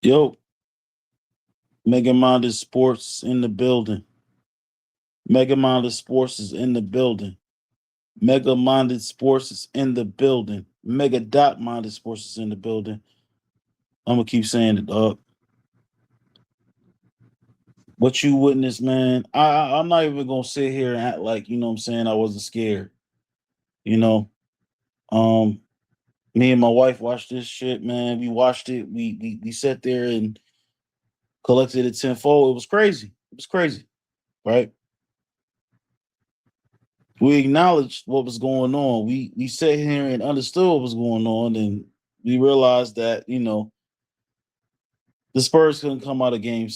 Yo, Mega-Minded Sports in the building. Mega-Minded Sports is in the building. Mega-Minded Sports is in the building. Mega.Minded Sports is in the building. I'm going to keep saying it, dog. What you witnessed, man, I'm not even going to sit here and act like, you know what I'm saying, I wasn't scared. You know, um, me and my wife watched this shit, man. We watched it. We sat there and collected it tenfold. It was crazy. It was crazy, right? We acknowledged what was going on. We sat here and understood what was going on, and we realized that the Spurs couldn't come out of game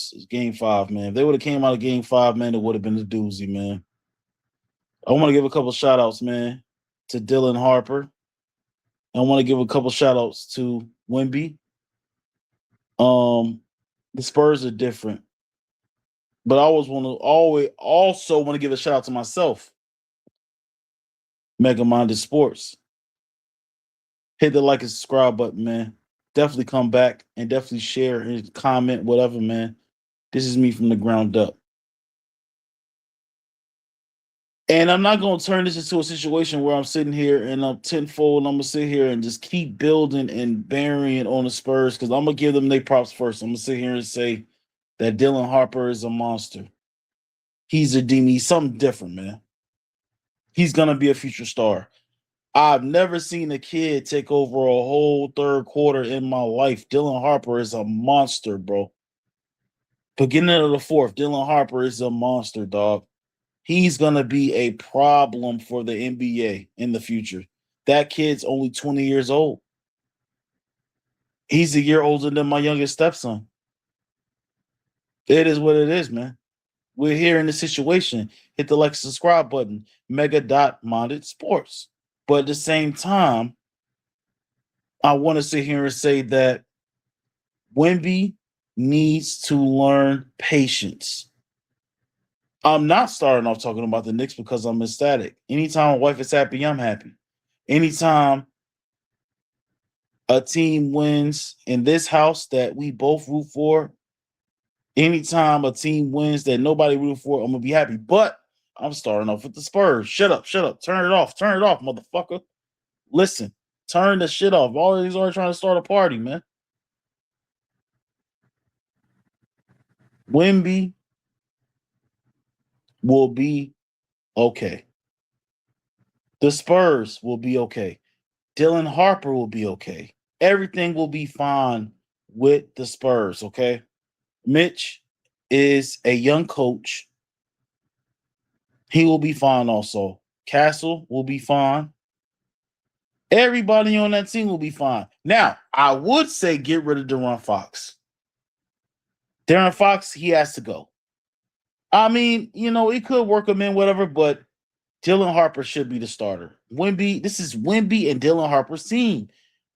five, man. If they would have came out of game five, man, it would have been a doozy, man. I want to give a couple shout outs, man, to Dylan Harper. I want to give a couple shout outs to Wimby. Um, the Spurs are different, but I always also want to give a shout out to myself, Mega Minded Sports. Hit the like and subscribe button, man. Definitely come back and definitely share and comment, whatever, man. This is me from the ground up. And I'm not going to turn this into a situation where I'm sitting here and I'm tenfold and I'm going to sit here and just keep building and burying on the Spurs because I'm going to give them their props first. I'm going to sit here and say that Dylan Harper is a monster. He's a demon. He's something different, man. He's going to be a future star. I've never seen a kid take over a whole third quarter in my life. Dylan Harper is a monster, bro. Beginning of the fourth, Dylan Harper is a monster, dog. He's going to be a problem for the NBA in the future. That kid's only 20 years old. He's a year older than my youngest stepson. It is what it is, man. We're here in the situation. Hit the like, subscribe button. Mega.Minded Sports. But at the same time, I want to sit here and say that Wemby needs to learn patience. I'm not starting off talking about the Knicks because I'm ecstatic. Anytime my wife is happy, I'm happy. Anytime a team wins in this house that we both root for, anytime a team wins that nobody root for, I'm going to be happy. But I'm starting off with the Spurs. Shut up. Turn it off, motherfucker. Listen, turn the shit off. All these are trying to start a party, man. Wemby will be okay. The Spurs will be okay. Dylan Harper will be okay. Everything will be fine with the Spurs, okay? Mitch is a young coach. He will be fine also. Castle will be fine. Everybody on that team will be fine. Now, I would say get rid of De'Aaron Fox. De'Aaron Fox, he has to go. I mean, it could work him in, whatever, but Dylan Harper should be the starter. This is Wemby and Dylan Harper's team.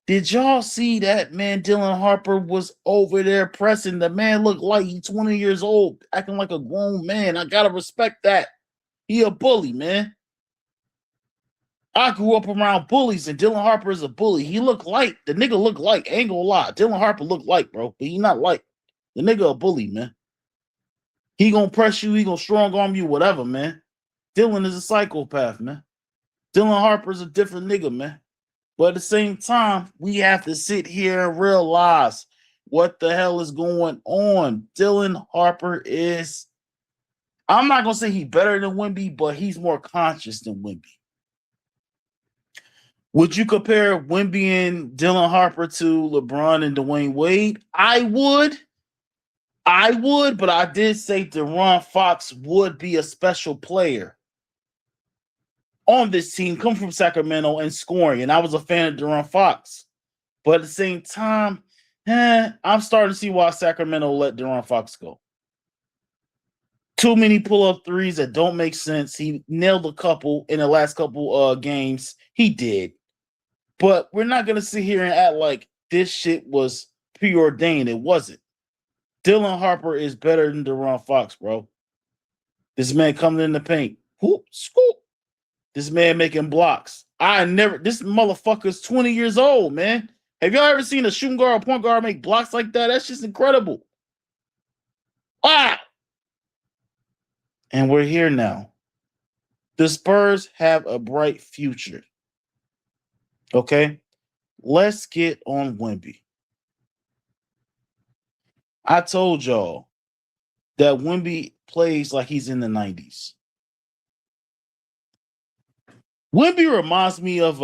Did y'all see that, man? Dylan Harper was over there pressing. The man looked like he's 20 years old, acting like a grown man. I got to respect that. He a bully, man. I grew up around bullies, and Dylan Harper is a bully. He looked like, the nigga looked like, ain't gonna lie. Dylan Harper looked like, bro, but he not like. The nigga a bully, man. He gonna press you. He gonna strong arm you, whatever, man. Dylan is a psychopath, man. Dylan Harper's a different nigga, man. But at the same time, we have to sit here and realize what the hell is going on. Dylan Harper is, I'm not going to say he's better than Wemby, but he's more conscious than Wemby. Would you compare Wemby and Dylan Harper to LeBron and Dwayne Wade? I would, but I did say De'Aaron Fox would be a special player on this team, come from Sacramento and scoring. And I was a fan of De'Aaron Fox. But at the same time, I'm starting to see why Sacramento let De'Aaron Fox go. Too many pull-up threes that don't make sense. He nailed a couple in the last couple games. He did. But we're not going to sit here and act like this shit was preordained. It wasn't. Dylan Harper is better than De'Aaron Fox, bro. This man coming in the paint. Whoop, scoop. This man making blocks. This motherfucker's 20 years old, man. Have y'all ever seen a shooting guard or point guard make blocks like that? That's just incredible. Ah! And we're here now. The Spurs have a bright future. Okay? Let's get on Wemby. I told y'all that Wemby plays like he's in the 90s. Wemby reminds me of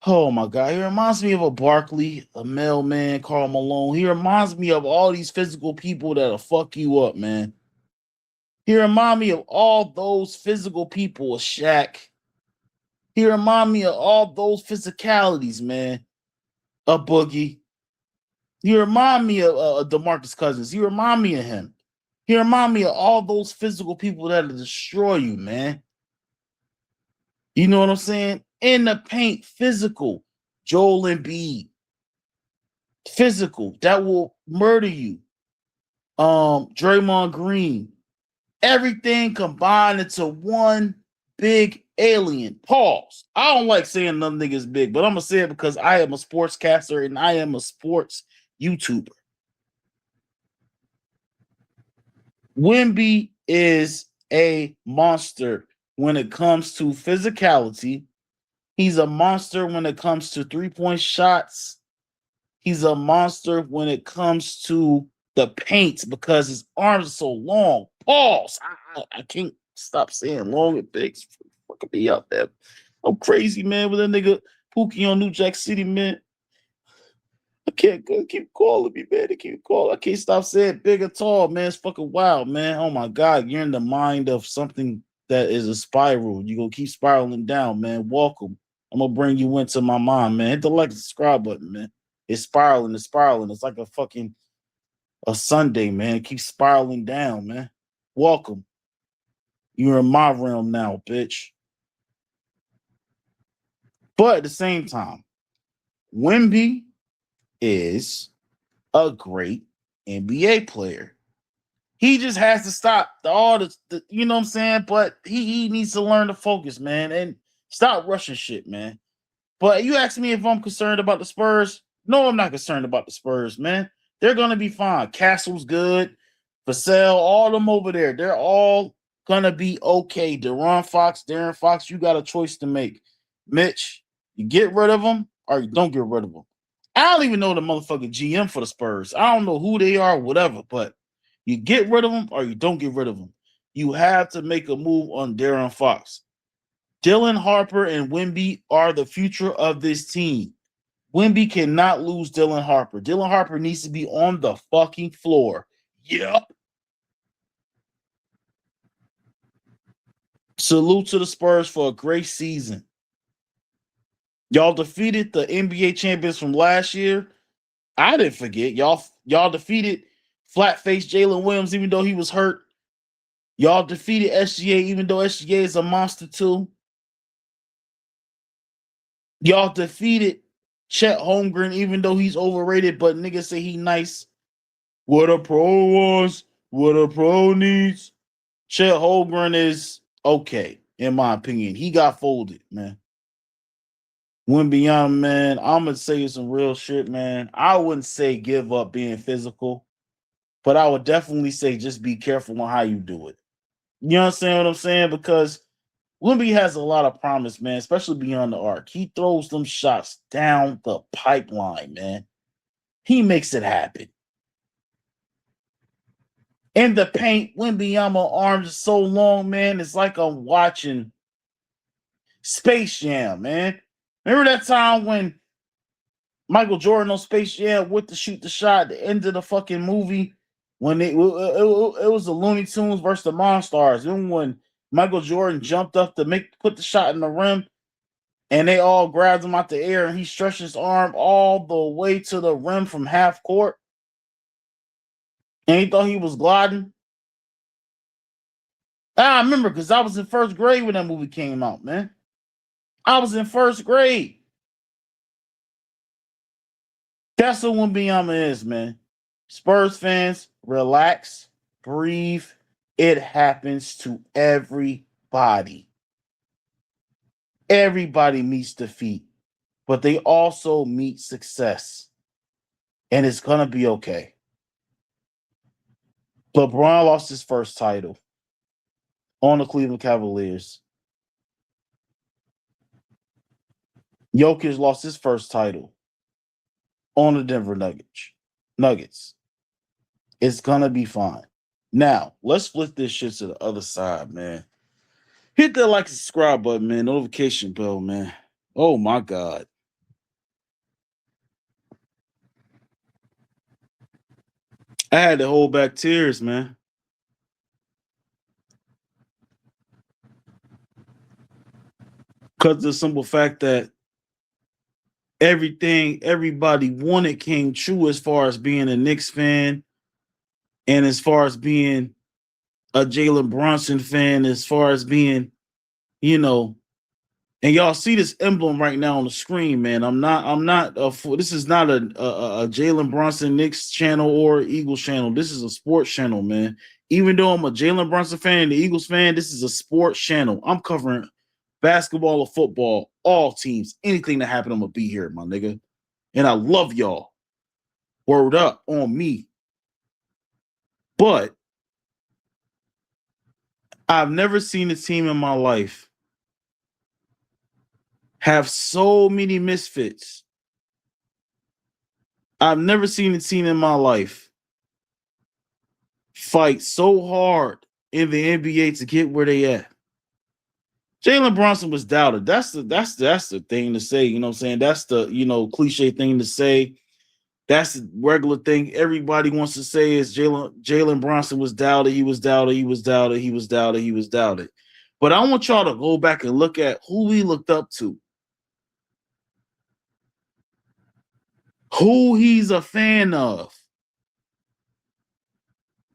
oh my God, he reminds me of a Barkley, a Mailman, Karl Malone. He reminds me of all these physical people that'll fuck you up, man. He reminds me of all those physical people, a Shaq. He reminds me of all those physicalities, man. A Boogie. He remind me of DeMarcus Cousins. He remind me of him. He remind me of all those physical people that'll destroy you, man. You know what I'm saying? In the paint, physical. Joel Embiid, physical. That will murder you. Draymond Green. Everything combined into one big alien. Pause. I don't like saying none niggas big, but I'm gonna say it because I am a sportscaster and I am a sports YouTuber. Wemby is a monster when it comes to physicality. He's a monster when it comes to three-point shots. He's a monster when it comes to the paint because his arms are so long. Pause. I can't stop saying long and big. Fucking me up, man. I'm crazy, man, with that nigga Pookie on New Jack City, man. I can't go keep calling me, man. They keep calling. I can't stop saying big and tall, man. It's fucking wild, man. Oh my God, you're in the mind of something that is a spiral. You're gonna keep spiraling down, man. Welcome. I'm gonna bring you into my mind, man. Hit the like and subscribe button, man. It's spiraling, it's spiraling. It's like a Sunday, man. It keeps spiraling down, man. Welcome. You're in my realm now, bitch. But at the same time, Wemby is a great NBA player. He just has to stop all the you know what I'm saying? But he needs to learn to focus, man, and stop rushing shit, man. But you ask me if I'm concerned about the Spurs. No, I'm not concerned about the Spurs, man. They're gonna be fine. Castle's good. Vassell, all them over there, they're all gonna be okay. Darren Fox, you got a choice to make. Mitch, you get rid of them or you don't get rid of them. I don't even know the motherfucking GM for the Spurs. I don't know who they are, whatever, but you get rid of them or you don't get rid of them. You have to make a move on Darren Fox. Dylan Harper and Wemby are the future of this team. Wemby cannot lose Dylan Harper. Dylan Harper needs to be on the fucking floor. Yep. Salute to the Spurs for a great season. Y'all defeated the NBA champions from last year. I didn't forget. Y'all defeated flat-faced Jalen Williams even though he was hurt. Y'all defeated SGA even though SGA is a monster too. Y'all defeated Chet Holmgren even though he's overrated, but niggas say he nice. What a pro wants, what a pro needs. Chet Holmgren is okay, in my opinion. He got folded, man. Went beyond, man. I'm gonna say some real shit, man. I wouldn't say give up being physical, but I would definitely say just be careful on how you do it. You understand what I'm saying? Because Wemby has a lot of promise, man, especially beyond the arc. He throws them shots down the pipeline, man. He makes it happen. In the paint, Wembanyama arms are so long, man. It's like I'm watching Space Jam, man. Remember that time when Michael Jordan on Space Jam went to shoot the shot at the end of the fucking movie when it was the Looney Tunes versus the Monstars. Then when Michael Jordan jumped up to put the shot in the rim and they all grabbed him out the air and he stretched his arm all the way to the rim from half court and he thought he was gliding. I remember because I was in first grade when that movie came out, man. I was in first grade. That's what Wembanyama is, man. Spurs fans, relax, breathe. It happens to everybody. Everybody meets defeat. but they also meet success, and it's gonna be okay. LeBron lost his first title on the Cleveland Cavaliers. Jokic lost his first title on the Denver Nuggets. Nuggets. It's gonna be fine. Now, let's flip this shit to the other side, man. Hit that like and subscribe button, man. Notification bell, man. Oh my God. I had to hold back tears, man. Because of the simple fact that everything everybody wanted came true as far as being a Knicks fan and as far as being a Jalen Brunson fan, as far as being, you know, and y'all see this emblem right now on the screen, man. This is not a Jalen Brunson Knicks channel or Eagles channel. This is a sports channel, man. Even though I'm a Jalen Brunson fan, the Eagles fan, this is a sports channel. I'm covering basketball or football, all teams, anything that happened, I'm gonna be here, my nigga. And I love y'all. Word up on me. But I've never seen a team in my life have so many misfits. I've never seen a team in my life fight so hard in the NBA to get where they at. Jalen Brunson was doubted. That's the thing to say. You know what I'm saying? That's the cliche thing to say. That's the regular thing everybody wants to say is Jalen Brunson was doubted. He was doubted. He was doubted. He was doubted. He was doubted. But I want y'all to go back and look at who we looked up to, who he's a fan of,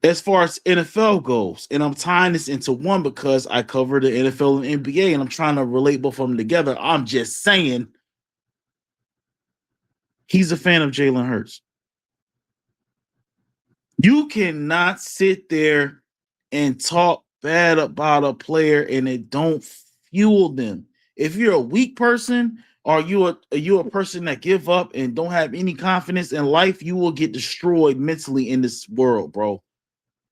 as far as NFL goes. And I'm tying this into one because I cover the NFL and NBA, and I'm trying to relate both of them together. I'm just saying he's a fan of Jalen Hurts. You cannot sit there and talk bad about a player and it don't fuel them. If you're a weak person or you're a person that give up and don't have any confidence in life, you will get destroyed mentally in this world, bro.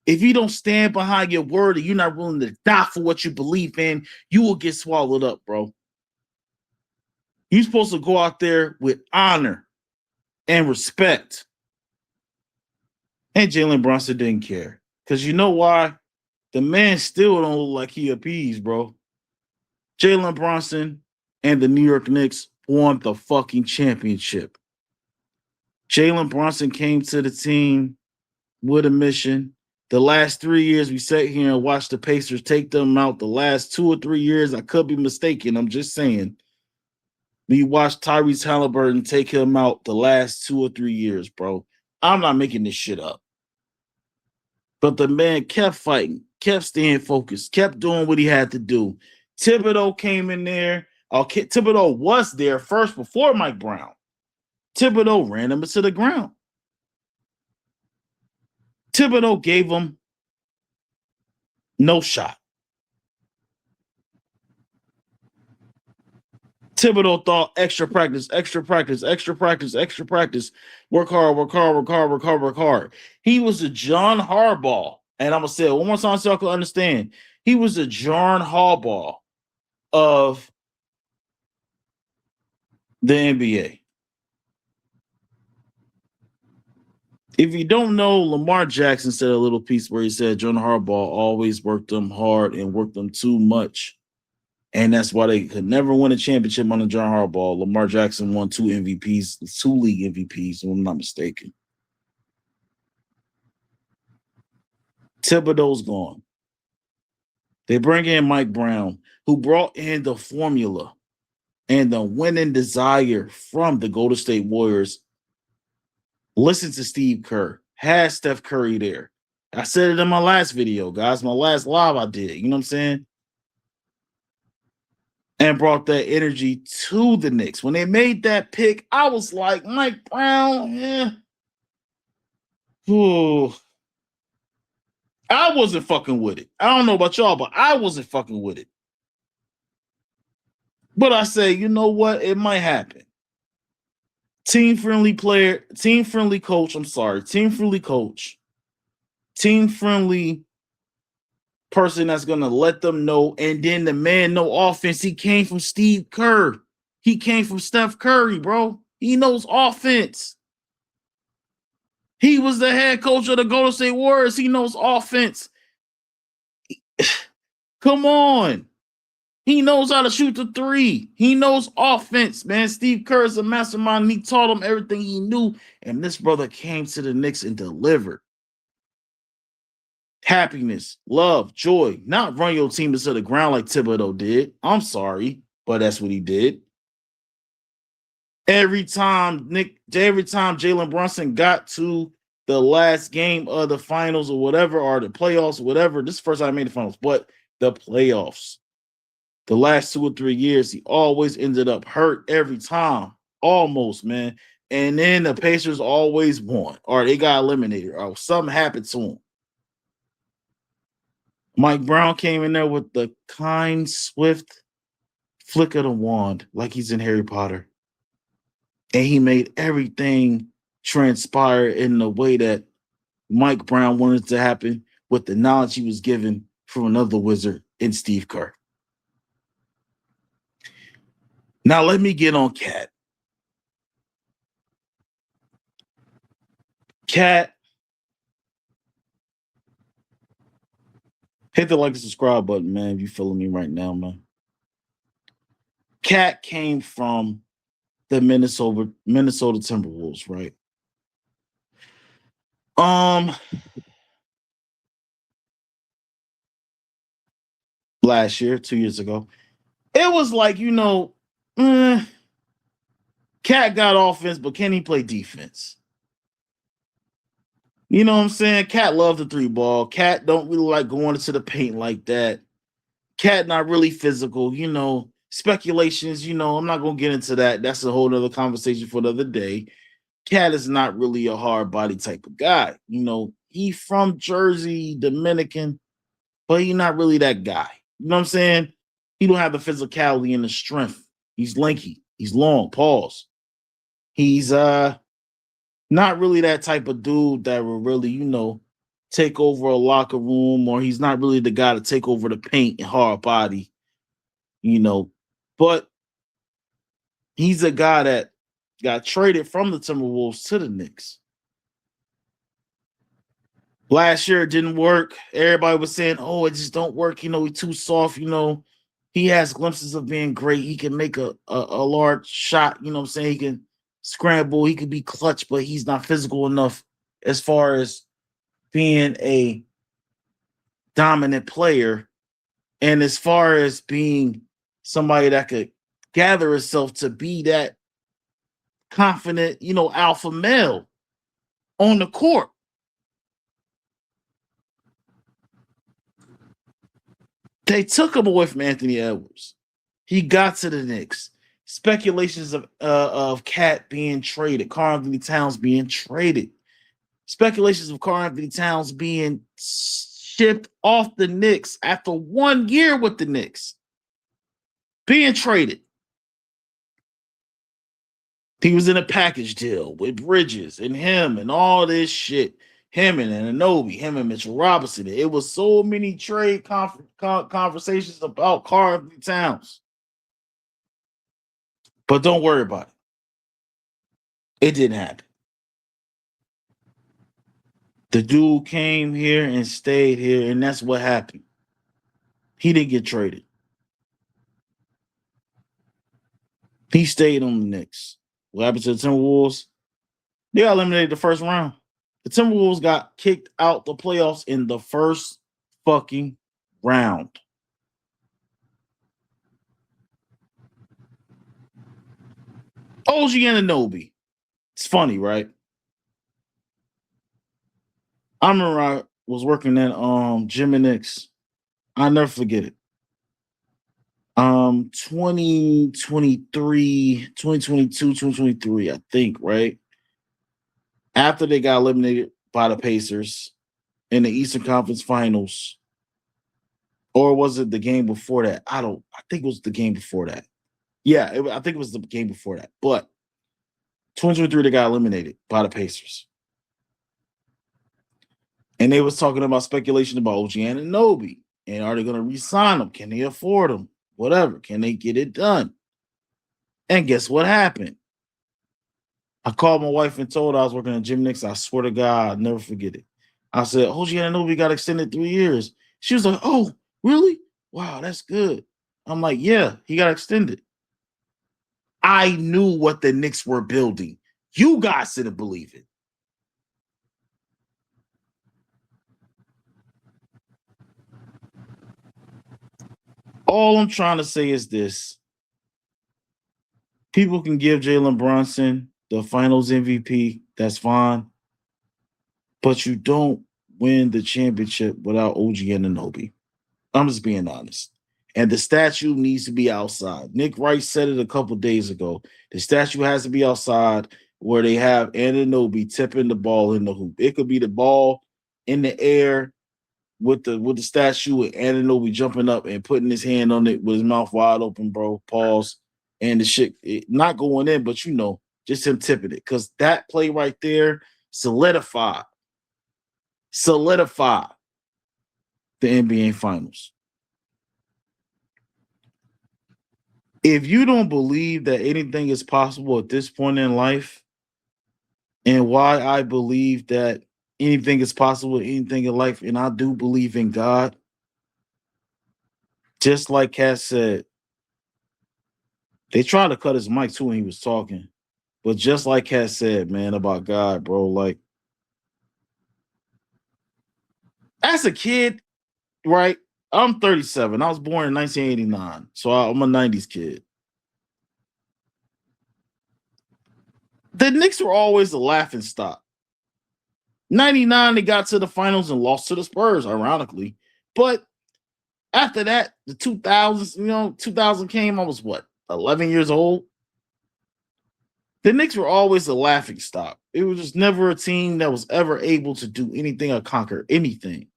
If you don't stand behind your word and you're not willing to die for what you believe in, you will get swallowed up, bro. You're supposed to go out there with honor and respect. And Jalen Brunson didn't care. Because you know why? The man still don't look like he appeased, bro. Jalen Brunson and the New York Knicks won the fucking championship. Jalen Brunson came to the team with a mission. The last 3 years, we sat here and watched the Pacers take them out. The last 2 or 3 years, I could be mistaken. I'm just saying. We watched Tyrese Halliburton take him out the last 2 or 3 years, bro. I'm not making this shit up. But the man kept fighting, kept staying focused, kept doing what he had to do. Thibodeau came in there. Thibodeau was there first before Mike Brown. Thibodeau ran him into the ground. Thibodeau gave him no shot. Thibodeau thought extra practice, extra practice, extra practice, extra practice. Work hard, work hard, work hard, work hard, work hard. He was a John Harbaugh. And I'm going to say it one more time so y'all can understand. He was a John Harbaugh of the NBA. If you don't know, Lamar Jackson said a little piece where he said John Harbaugh always worked them hard and worked them too much. And that's why they could never win a championship under John Harbaugh. Lamar Jackson won 2 MVPs, 2 league MVPs, if I'm not mistaken. Thibodeau's gone. They bring in Mike Brown, who brought in the formula and the winning desire from the Golden State Warriors. Listen to Steve Kerr. Had Steph Curry there. I said it in my last video, guys. My last live I did. You know what I'm saying? And brought that energy to the Knicks. When they made that pick, I was like, Mike Brown, yeah. Ooh. I wasn't fucking with it. I don't know about y'all, but I wasn't fucking with it. But I say, you know what? It might happen. Team friendly player, team friendly coach. I'm sorry, team friendly coach, team friendly person that's gonna let them know. And then the man, no offense. He came from Steve Kerr. He came from Steph Curry, bro. He knows offense. He was the head coach of the Golden State Warriors. He knows offense. Come on. He knows how to shoot the three. He knows offense, man. Steve Kerr is a mastermind, and he taught him everything he knew. And this brother came to the Knicks and delivered. Happiness, love, joy, not run your team into the ground like Thibodeau did. I'm sorry, but that's what he did. Every time Jalen Brunson got to the last game of the finals or whatever, or the playoffs or whatever, this is the first time I made the finals, but the playoffs, the last 2 or 3 years, he always ended up hurt every time, almost, man. And then the Pacers always won, or they got eliminated, or something happened to him. Mike Brown came in there with the kind, swift flick of the wand, like he's in Harry Potter. And he made everything transpire in the way that Mike Brown wanted it to happen with the knowledge he was given from another wizard in Steve Kerr. Now let me get on Cat. Cat, hit the like and subscribe button, man, if you feeling me right now, man. Cat came from the Minnesota Timberwolves, right? Last year, 2 years ago. It was like, Cat got offense, but can he play defense? You know what I'm saying? Cat loved the 3 ball. Cat don't really like going into the paint like that. Cat not really physical, speculations, I'm not going to get into that. That's a whole other conversation for the other day. Cat is not really a hard body type of guy. He from Jersey, Dominican, but he not really that guy. You know what I'm saying? He don't have the physicality and the strength. He's lanky. He's long. Pause. He's not really that type of dude that will really, take over a locker room, or he's not really the guy to take over the paint and hard body, But he's a guy that got traded from the Timberwolves to the Knicks. Last year it didn't work. Everybody was saying, "Oh, it just don't work." He's too soft. He has glimpses of being great. He can make a large shot. You know what I'm saying? He can scramble. He can be clutch, but he's not physical enough as far as being a dominant player, and as far as being somebody that could gather himself to be that confident, alpha male on the court. They took him away from Anthony Edwards. He got to the Knicks. Speculations of Cat being traded, Karl-Anthony Towns being traded. Speculations of Karl-Anthony Towns being shipped off the Knicks after 1 year with the Knicks. Being traded. He was in a package deal with Bridges and him and all this shit. Him and Anunoby, him and Mitchell Robinson. It was so many trade conversations about Karl-Anthony Towns. But don't worry about it. It didn't happen. The dude came here and stayed here, and that's what happened. He didn't get traded. He stayed on the Knicks. What happened to the Timberwolves? They got eliminated the first round. The Timberwolves got kicked out the playoffs in the first fucking round. OG Anunoby. It's funny, right? I remember I was working at Jim and Nick's. I'll never forget it. 2023, 2022, 2023, I think, right? After they got eliminated by the Pacers in the Eastern Conference Finals. Or was it the game before that? I think it was the game before that. Yeah, I think it was the game before that. But 2023, they got eliminated by the Pacers. And they was talking about speculation about OG Anunoby. And are they going to re-sign him? Can they afford him? Whatever. Can they get it done? And guess what happened? I called my wife and told her I was working at Jim Nix. I swear to God, I'll never forget it. I said, OG Anunoby got extended 3 years. She was like, oh, really? Wow, that's good. I'm like, yeah, he got extended. I knew what the Knicks were building. You guys didn't believe it. All I'm trying to say is this. People can give Jalen Brunson the finals MVP. That's fine. But you don't win the championship without OG Anunoby. I'm just being honest. And the statue needs to be outside. Nick Wright said it a couple days ago. The statue has to be outside where they have Anunoby tipping the ball in the hoop. It could be the ball in the air with the statue and Anunoby jumping up and putting his hand on it with his mouth wide open, bro. Pause. And the shit not going in, but just him tipping it. Because that play right there solidified the NBA Finals. If you don't believe that anything is possible at this point in life, and why I believe that anything is possible, anything in life, and I do believe in God, just like Cass said, they tried to cut his mic too when he was talking. But just like Cass said, man, about God, bro, like as a kid, right? I'm 37. I was born in 1989. So I'm a 90s kid. The Knicks were always the laughing stock. 99, they got to the finals and lost to the Spurs, ironically. But after that, the 2000s, 2000 came. I was what, 11 years old? The Knicks were always the laughing stock. It was just never a team that was ever able to do anything or conquer anything.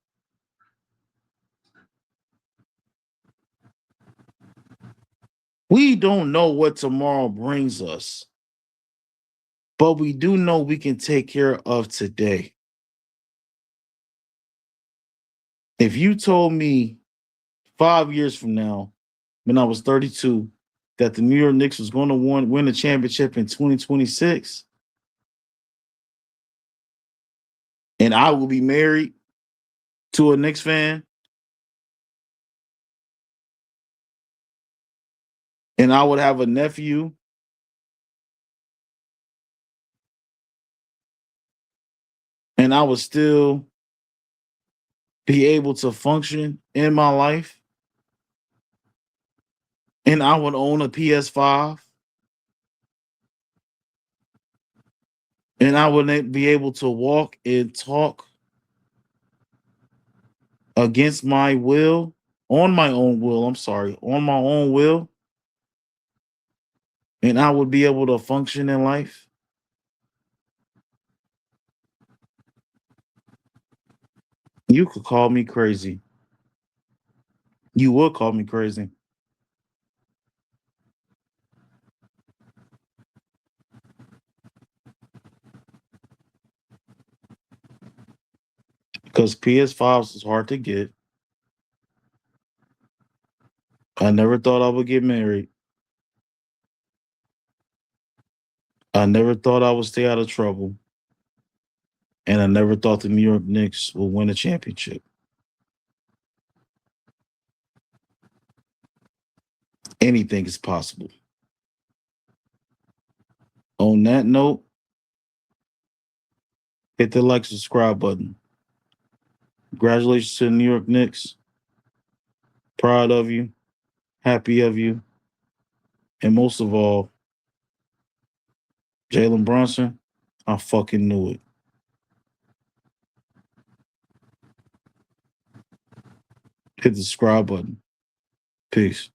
We don't know what tomorrow brings us, but we do know we can take care of today. If you told me 5 years from now, when I was 32, that the New York Knicks was going to win the championship in 2026, and I will be married to a Knicks fan, and I would have a nephew, and I would still be able to function in my life, and I would own a PS5, and I would be able to walk and talk against my will, on my own will, on my own will, and I would be able to function in life. You could call me crazy. You would call me crazy. Because PS5s is hard to get. I never thought I would get married. I never thought I would stay out of trouble. And I never thought the New York Knicks would win a championship. Anything is possible. On that note, hit the like, subscribe button. Congratulations to the New York Knicks. Proud of you. Happy of you. And most of all, Jalen Brunson, I fucking knew it. Hit the subscribe button. Peace.